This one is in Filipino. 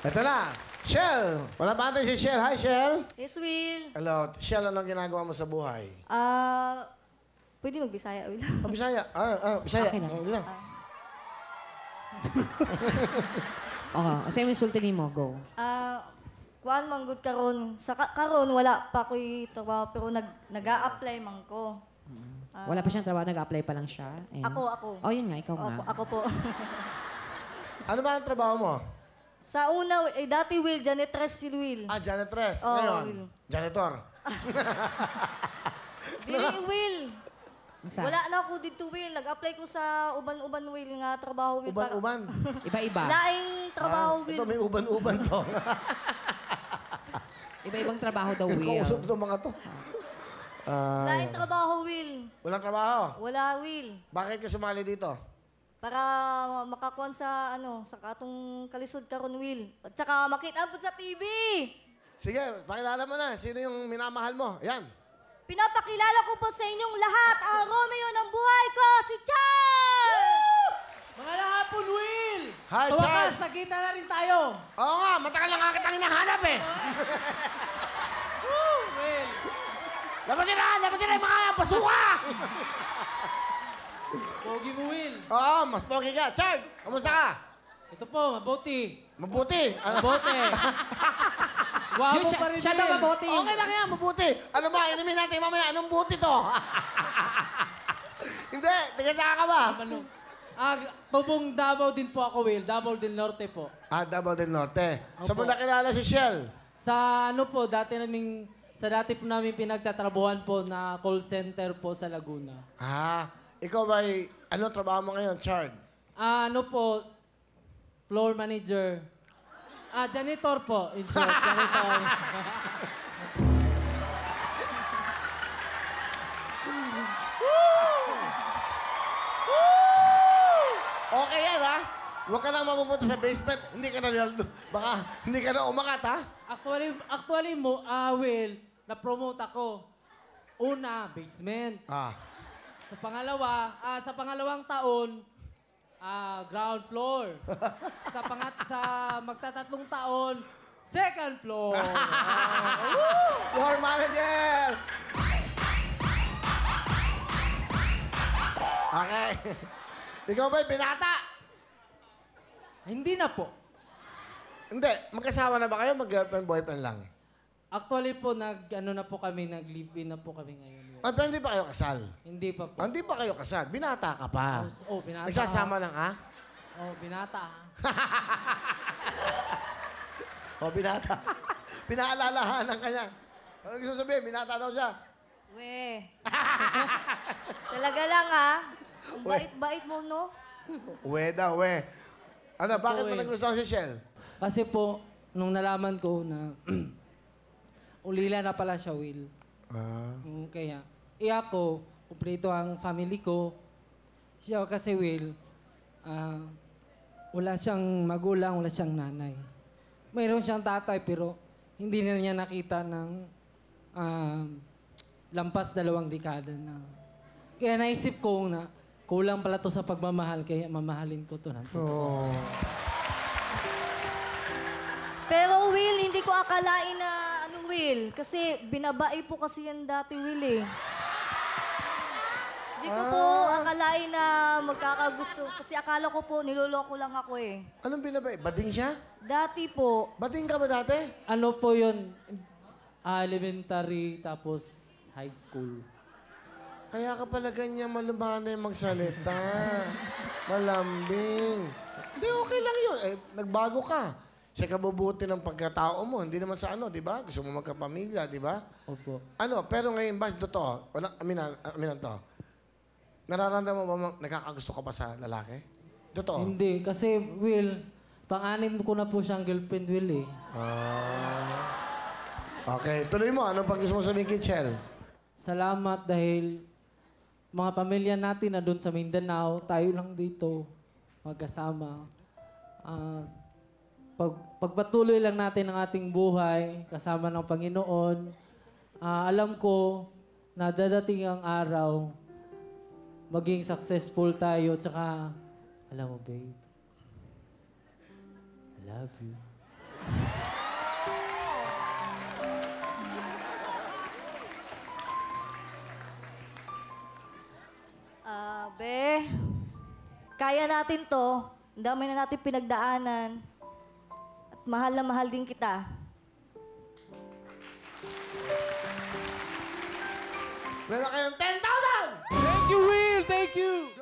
Ito na. Shell. Wala pa natin si Shell. Hi, Shell. Yes, Will. Hello. Shell, anong ginagawa mo sa buhay? Pwede mag-Bisaya, Will. Oh, Bisaya. Bisaya. Okay lang. Oh, yun lang. Oo. Kasi may sultanin mo. Go. Kuan manggod karon. Sa karon wala pa ko'y trabaho pero nag-a-apply man ko. Wala pa siyang trabaho. Nag-apply pa lang siya. And... Ako. Oh, yun nga. Ikaw nga. Ako po. Ano ba ang trabaho mo? Sa una, dati Will, janitress si Will. Janitress. Oo, Ngayon, Will. janitor. Dili, Will. Saan? Wala na ako dito, Will. Nag-apply ko sa uban-uban, Will, nga trabaho, Will. Uban-uban. Iba-iba. Laing trabaho, Will. Ito, may uban-uban to. Iba-ibang trabaho daw, Will. Kausap itong mga to. Laing trabaho, Will. Walang trabaho. Wala, Will. Bakit ka sumali dito? Para makakuan sa sa katong kalisod karon, Will. At saka makita po sa TV. Sige, pakilala mo na. Sino yung minamahal mo? Yan. Pinapakilala ko po sa inyong lahat ang Romeo ng buhay ko, si Charles! Mga lahapon, Will! Hi, Sa wakas, Charles! nagkita na rin tayo. Oo nga, matagal na nga kitang hinahanap eh. Woo, Will! Dapat sila yung mga basuka! Pogi mo, Will. Oo, mas pogi ka. Chard, kamusta ka? Ito po, mabuti. Mabuti. Mabuti. Guwapo Yun, pa rin, siya daw Will. mabuti. Okay lang yan, mabuti. Ano ba, inumin natin mamaya, anong buti to? Hindi, tiga saan ka ba? Ano? Tubong Davao din po ako, Will. Davao del Norte po. Davao del Norte. Saan mo Opo. nakilala si Shell? Sa ano po, dati po namin pinagtatrabuhan po na call center po sa Laguna. Ikaw ba'y, anong trabaho mo ngayon, Chard? Ano po, floor manager. Janitor po. In short, janitor. Okay yan, ha? Huwag ka na mapupunta sa basement. Hindi ka na, baka hindi ka na umakat, ha? Actually mo, Will, na-promote ako. Una, basement. Sa pangalawang taon, ground floor. sa magtatatlong taon, second floor. Floor manager! Okay. Ikaw ba'y binata? Hindi na po. Hindi. Magkasawa na ba kayo? Mag-girlfriend, boyfriend lang? Actually po, nag-live-in na po kami ngayon. Pero hindi pa kayo kasal? Hindi pa po. Hindi pa kayo kasal? Binata ka pa? Binata. Nagsasama lang, ha? Binata. Binata. Pinaalalahanan ka niya. Ano gusto sabihin? Binata daw siya. We. Talaga lang, ha? Ang bait-bait mo, no? We daw, we. Ano, bakit mo we. nagustuhan si Shell? Kasi po, nung nalaman ko na ulila na pala siya, Will. Kaya, ako, kumpleto ang family ko. Siya kasi, Will, wala siyang magulang, wala siyang nanay. Mayroon siyang tatay, pero hindi na niya nakita ng lampas 2 dekada na. Kaya naisip ko na kulang pala to sa pagmamahal, kaya mamahalin ko to ng totoo. Pero Will, hindi ko akalain na Will. Kasi binabae po kasi yan dati, Will, eh. Hindi ko po akalain na magkakagusto. Kasi akala ko po, niloloko lang ako, eh. Anong binabay? Bading siya? Dati po, Bading ka ba dati? Ano po yun? Elementary, tapos high school. Kaya ka pala ganyan malumanay magsalita. Malambing. Hindi, okay lang yun. Nagbago ka. Sa kabubuti ng pagkatao mo. Hindi naman sa ano, di ba? Gusto mo magkapamilya, di ba? Opo. Pero ngayon ba, totoo, aminan to, nararamdaman mo ba nakakagusto ka pa sa lalaki? Totoo? Hindi, kasi Will, pang-anim ko na po siyang girlfriend, Will, eh. Okay, tuloy mo. Ano pang gusto mo sabihin kay Chel? Salamat dahil mga pamilya natin na doon sa Mindanao, tayo lang dito, magkasama. Pagpatuloy lang natin ang ating buhay kasama ng Panginoon. Alam ko na dadating ang araw, maging successful tayo. Tsaka, alam mo, babe, I love you. kaya natin to. Ang dami na natin pinagdaanan. At mahal na mahal din kita. Meron kayong 10,000! Thank you, Will! Thank you!